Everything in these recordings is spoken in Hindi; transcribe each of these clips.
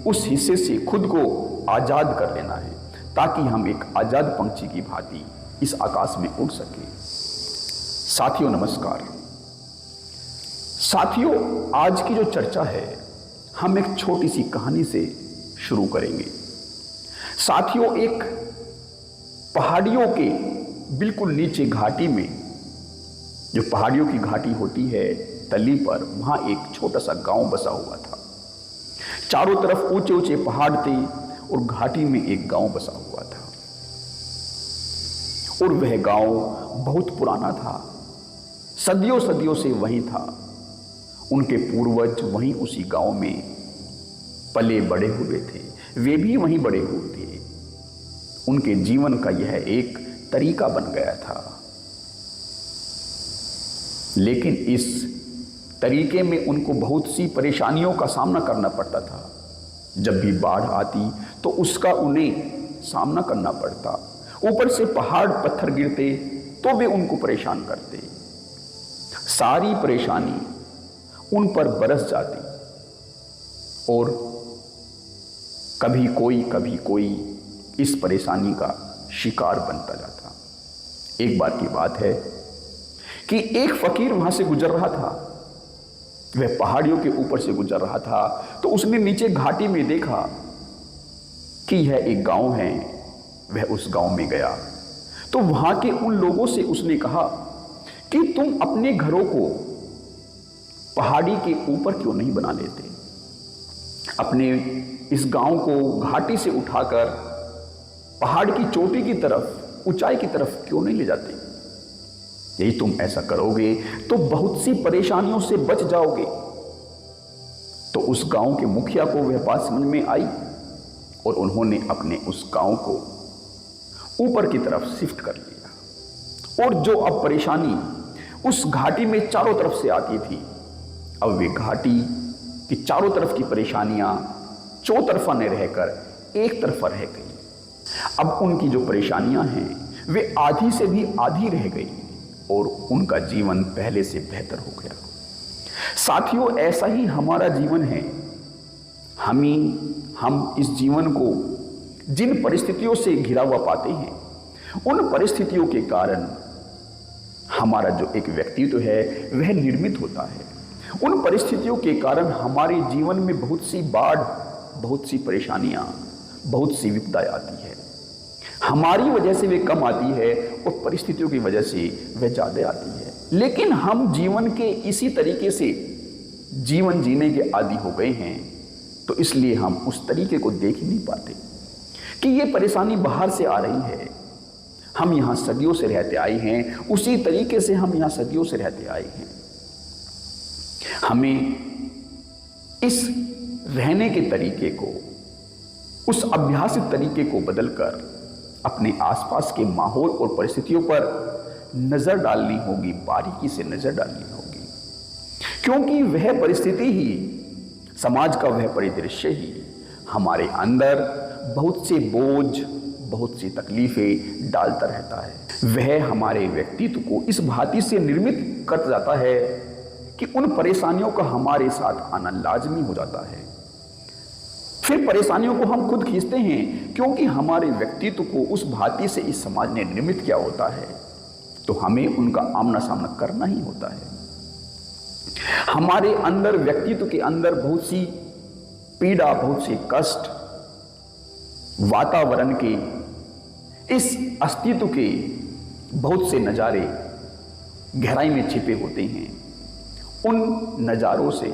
उस हिस्से से खुद को आजाद कर लेना है, ताकि हम एक आजाद पंछी की भांति इस आकाश में उड़ सके। साथियों नमस्कार। साथियों, आज की जो चर्चा है हम एक छोटी सी कहानी से शुरू करेंगे। साथियों, एक पहाड़ियों के बिल्कुल नीचे घाटी में, जो पहाड़ियों की घाटी होती है तली पर, वहां एक छोटा सा गांव बसा हुआ था। चारों तरफ ऊंचे ऊंचे पहाड़ थे और घाटी में एक गांव बसा हुआ था। और वह गांव बहुत पुराना था, सदियों सदियों से वहीं था। उनके पूर्वज वहीं उसी गांव में पले बड़े हुए थे, वे भी वहीं बड़े हुए थे। उनके जीवन का यह एक तरीका बन गया था। लेकिन इस तरीके में उनको बहुत सी परेशानियों का सामना करना पड़ता था। जब भी बाढ़ आती तो उसका उन्हें सामना करना पड़ता। ऊपर से पहाड़ पत्थर गिरते तो वे उनको परेशान करते। सारी परेशानी उन पर बरस जाती और कभी कोई इस परेशानी का शिकार बनता जाता। एक बार की बात है कि एक फकीर वहां से गुजर रहा था। वह पहाड़ियों के ऊपर से गुजर रहा था तो उसने नीचे घाटी में देखा कि यह एक गांव है। वह उस गांव में गया तो वहां के उन लोगों से उसने कहा कि तुम अपने घरों को पहाड़ी के ऊपर क्यों नहीं बना लेते, अपने इस गांव को घाटी से उठाकर पहाड़ की चोटी की तरफ, ऊंचाई की तरफ क्यों नहीं ले जाते। यदि तुम ऐसा करोगे तो बहुत सी परेशानियों से बच जाओगे। तो उस गांव के मुखिया को वह बात समझ में आई और उन्होंने अपने उस गांव को ऊपर की तरफ शिफ्ट कर लिया। और जो अब परेशानी उस घाटी में चारों तरफ से आती थी, अब वे घाटी की चारों तरफ की परेशानियां चौतरफा न रहकर एक तरफा रह गई। अब उनकी जो परेशानियां हैं वे आधी से भी आधी रह गई और उनका जीवन पहले से बेहतर हो गया। साथियों, ऐसा ही हमारा जीवन है। हम इस जीवन को जिन परिस्थितियों से घिरा हुआ पाते हैं, उन परिस्थितियों के कारण हमारा जो एक व्यक्तित्व है वह निर्मित होता है। उन परिस्थितियों के कारण हमारे जीवन में बहुत सी बाढ़, बहुत सी परेशानियां, बहुत सी विपदाएं आती है। हमारी वजह से वे कम आती है और परिस्थितियों की वजह से वह ज्यादा आती है। लेकिन हम जीवन के इसी तरीके से जीवन जीने के आदी हो गए हैं, तो इसलिए हम उस तरीके को देख ही नहीं पाते कि ये परेशानी बाहर से आ रही है। हम यहां सदियों से रहते आए हैं, उसी तरीके से हम यहां सदियों से रहते आए हैं। हमें इस रहने के तरीके को, उस अभ्यासित तरीके को बदलकर अपने आसपास के माहौल और परिस्थितियों पर नजर डालनी होगी, बारीकी से नजर डालनी होगी। क्योंकि वह परिस्थिति ही, समाज का वह परिदृश्य ही हमारे अंदर बहुत से बोझ, बहुत सी तकलीफें डालता रहता है। वह हमारे व्यक्तित्व को इस भांति से निर्मित कर जाता है कि उन परेशानियों का हमारे साथ आना लाजमी हो जाता है। फिर परेशानियों को हम खुद खींचते हैं, क्योंकि हमारे व्यक्तित्व को उस भांति से इस समाज ने निर्मित किया होता है, तो हमें उनका आमना सामना करना ही होता है। हमारे अंदर, व्यक्तित्व के अंदर बहुत सी पीड़ा, बहुत सी कष्ट, वातावरण के, इस अस्तित्व के बहुत से नजारे गहराई में छिपे होते हैं। उन नजारों से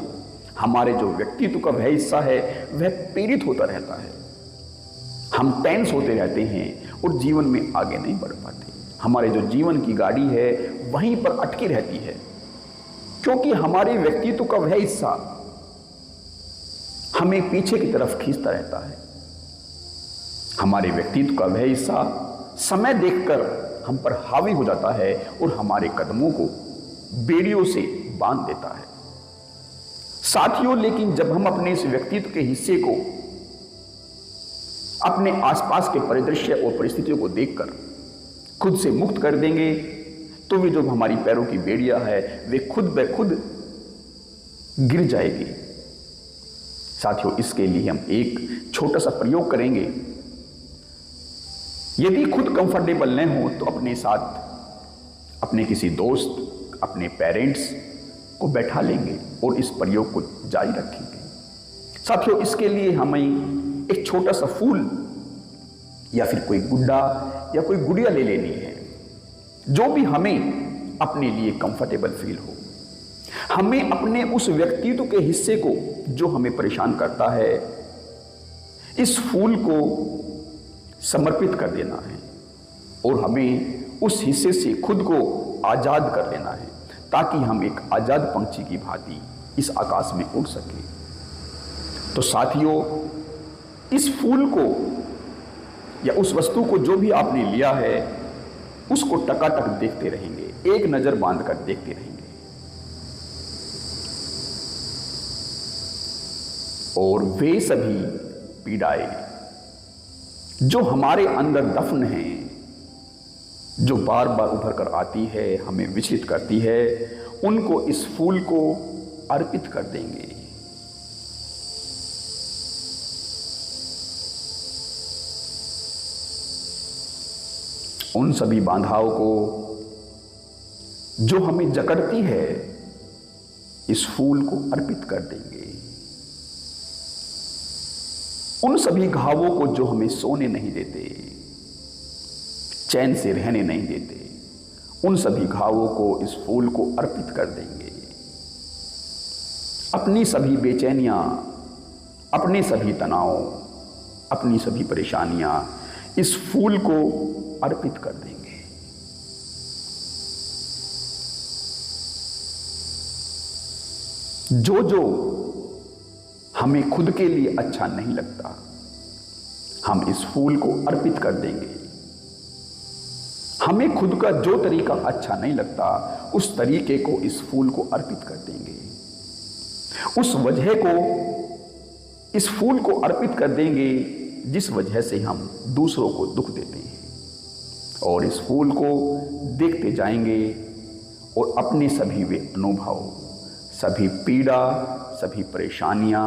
हमारे जो व्यक्तित्व का वह हिस्सा है वह पीड़ित होता रहता है। हम टेंस होते रहते हैं और जीवन में आगे नहीं बढ़ पाते। हमारे जो जीवन की गाड़ी है वहीं पर अटकी रहती है, क्योंकि हमारे व्यक्तित्व का वह हिस्सा हमें पीछे की तरफ खींचता रहता है। हमारे व्यक्तित्व का वह हिस्सा समय देखकर हम पर हावी हो जाता है और हमारे कदमों को बेड़ियों से बांध देता है। साथियों, लेकिन जब हम अपने इस व्यक्तित्व के हिस्से को अपने आसपास के परिदृश्य और परिस्थितियों को देखकर खुद से मुक्त कर देंगे, तो वे जो हमारी पैरों की बेड़ियां है वे खुद ब खुद गिर जाएगी। साथियों, इसके लिए हम एक छोटा सा प्रयोग करेंगे। यदि खुद कंफर्टेबल न हो तो अपने साथ अपने किसी दोस्त, अपने पेरेंट्स को बैठा लेंगे और इस प्रयोग को जारी रखेंगे। साथियों, इसके लिए हमें एक छोटा सा फूल या फिर कोई गुड्डा या कोई गुड़िया ले लेनी है, जो भी हमें अपने लिए कंफर्टेबल फील हो। हमें अपने उस व्यक्तित्व के हिस्से को जो हमें परेशान करता है, इस फूल को समर्पित कर देना है और हमें उस हिस्से से खुद को आजाद कर लेना है, ताकि हम एक आजाद पंछी की भांति इस आकाश में उड़ सकें। तो साथियों, इस फूल को या उस वस्तु को जो भी आपने लिया है, उसको टकाटक देखते रहेंगे, एक नजर बांधकर देखते रहेंगे और वे सभी पीड़ाएं जो हमारे अंदर दफन हैं, जो बार बार उभर कर आती है, हमें विचलित करती है, उनको इस फूल को अर्पित कर देंगे। उन सभी बाधाओं को जो हमें जकड़ती है, इस फूल को अर्पित कर देंगे। उन सभी घावों को जो हमें सोने नहीं देते, चैन से रहने नहीं देते, उन सभी घावों को इस फूल को अर्पित कर देंगे। अपनी सभी बेचैनियां, अपने सभी तनाव, अपनी सभी परेशानियां इस फूल को अर्पित कर देंगे। जो जो हमें खुद के लिए अच्छा नहीं लगता, हम इस फूल को अर्पित कर देंगे। हमें खुद का जो तरीका अच्छा नहीं लगता, उस तरीके को इस फूल को अर्पित कर देंगे। उस वजह को इस फूल को अर्पित कर देंगे जिस वजह से हम दूसरों को दुख देते हैं, और इस फूल को देखते जाएंगे और अपने सभी वे अनुभव, सभी पीड़ा, सभी परेशानियां,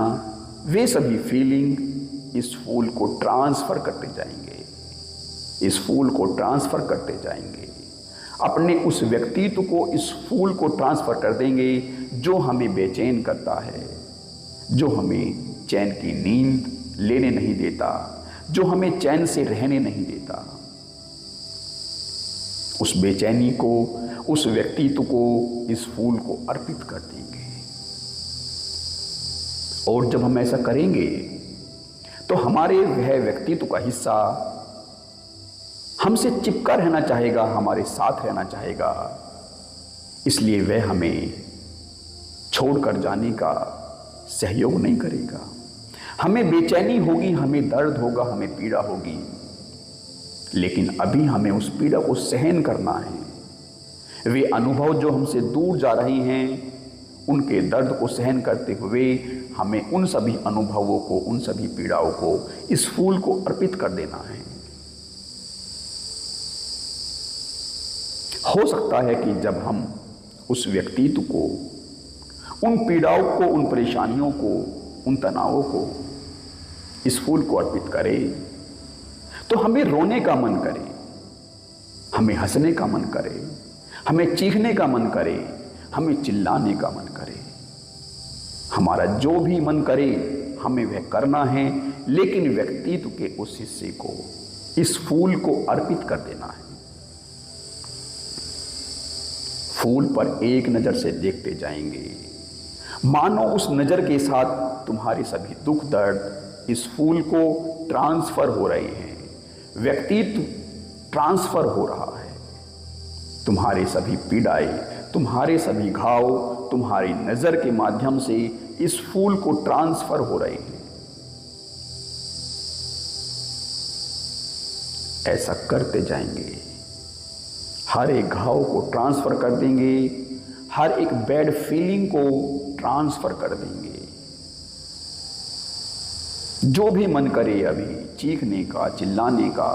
वे सभी फीलिंग इस फूल को ट्रांसफर करते जाएंगे, इस फूल को ट्रांसफर करते जाएंगे। अपने उस व्यक्तित्व को इस फूल को ट्रांसफर कर देंगे जो हमें बेचैन करता है, जो हमें चैन की नींद लेने नहीं देता, जो हमें चैन से रहने नहीं देता। उस बेचैनी को, उस व्यक्तित्व को इस फूल को अर्पित कर देंगे। और जब हम ऐसा करेंगे तो हमारे वह व्यक्तित्व का हिस्सा हमसे चिपका रहना चाहेगा, हमारे साथ रहना चाहेगा, इसलिए वह हमें छोड़कर जाने का सहयोग नहीं करेगा। हमें बेचैनी होगी, हमें दर्द होगा, हमें पीड़ा होगी, लेकिन अभी हमें उस पीड़ा को सहन करना है। वे अनुभव जो हमसे दूर जा रहे हैं, उनके दर्द को सहन करते हुए हमें उन सभी अनुभवों को, उन सभी पीड़ाओं को इस फूल को अर्पित कर देना है। हो सकता है कि जब हम उस व्यक्तित्व को, उन पीड़ाओं को, उन परेशानियों को, उन तनावों को इस फूल को अर्पित करें, तो हमें रोने का मन करे, हमें हंसने का मन करे, हमें चीखने का मन करे, हमें चिल्लाने का मन करे। हमारा जो भी मन करे हमें वह करना है, लेकिन व्यक्तित्व के उस हिस्से को, इस फूल को अर्पित कर देना है। फूल पर एक नजर से देखते जाएंगे, मानो उस नजर के साथ तुम्हारे सभी दुख दर्द इस फूल को ट्रांसफर हो रहे हैं, व्यक्तित्व ट्रांसफर हो रहा है। तुम्हारे सभी पीड़ाएं, तुम्हारे सभी घाव तुम्हारी नजर के माध्यम से इस फूल को ट्रांसफर हो रहे हैं। ऐसा करते जाएंगे, हर एक घाव को ट्रांसफर कर देंगे, हर एक बैड फीलिंग को ट्रांसफर कर देंगे। जो भी मन करे अभी चीखने का, चिल्लाने का,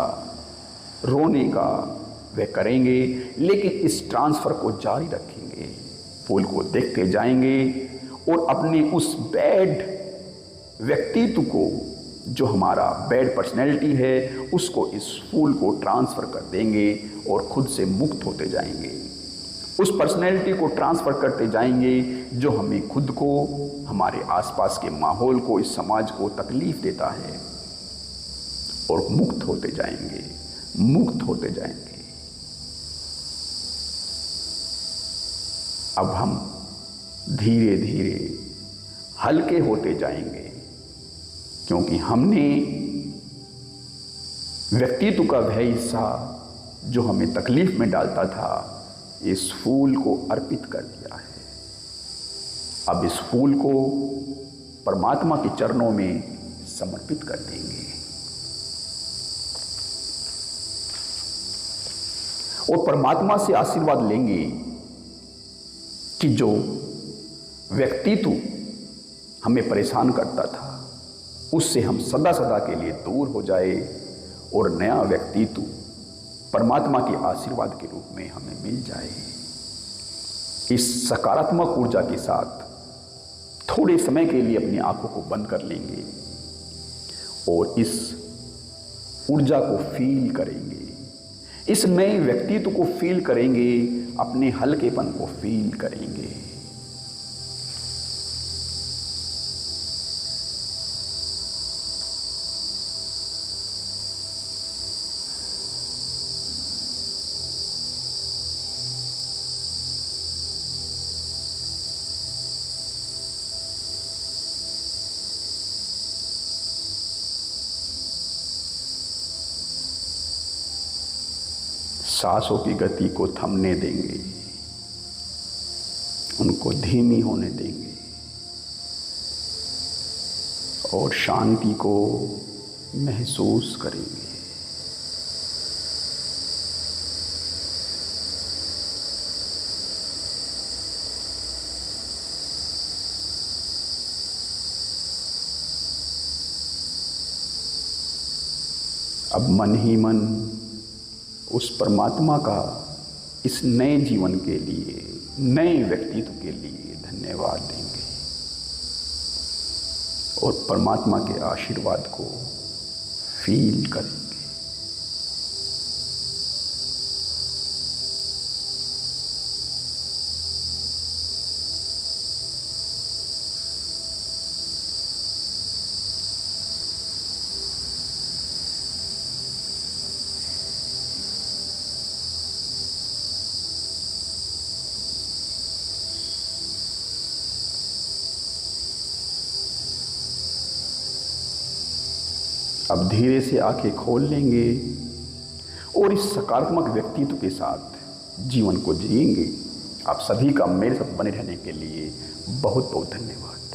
रोने का, वह करेंगे, लेकिन इस ट्रांसफर को जारी रखेंगे। फूल को देखते जाएंगे और अपने उस बैड व्यक्तित्व को, जो हमारा बैड पर्सनैलिटी है, उसको इस फूल को ट्रांसफ़र कर देंगे और खुद से मुक्त होते जाएंगे। उस पर्सनैलिटी को ट्रांसफ़र करते जाएंगे जो हमें खुद को, हमारे आसपास के माहौल को, इस समाज को तकलीफ़ देता है, और मुक्त होते जाएंगे, मुक्त होते जाएंगे। अब हम धीरे धीरे हल्के होते जाएंगे, क्योंकि हमने व्यक्तित्व का वह हिस्सा जो हमें तकलीफ में डालता था, इस फूल को अर्पित कर दिया है। अब इस फूल को परमात्मा के चरणों में समर्पित कर देंगे और परमात्मा से आशीर्वाद लेंगे कि जो व्यक्तित्व हमें परेशान करता था, उससे हम सदा सदा के लिए दूर हो जाए और नया व्यक्तित्व परमात्मा के आशीर्वाद के रूप में हमें मिल जाए। इस सकारात्मक ऊर्जा के साथ थोड़े समय के लिए अपनी आंखों को बंद कर लेंगे और इस ऊर्जा को फील करेंगे, इस नए व्यक्तित्व को फील करेंगे, अपने हल्केपन को फील करेंगे। सांसों की गति को थमने देंगे, उनको धीमी होने देंगे और शांति को महसूस करेंगे। अब मन ही मन उस परमात्मा का इस नए जीवन के लिए, नए व्यक्तित्व के लिए धन्यवाद देंगे और परमात्मा के आशीर्वाद को फील करेंगे। अब धीरे से आंखें खोल लेंगे और इस सकारात्मक व्यक्तित्व के साथ जीवन को जिएंगे। आप सभी का मेरे साथ बने रहने के लिए बहुत बहुत धन्यवाद।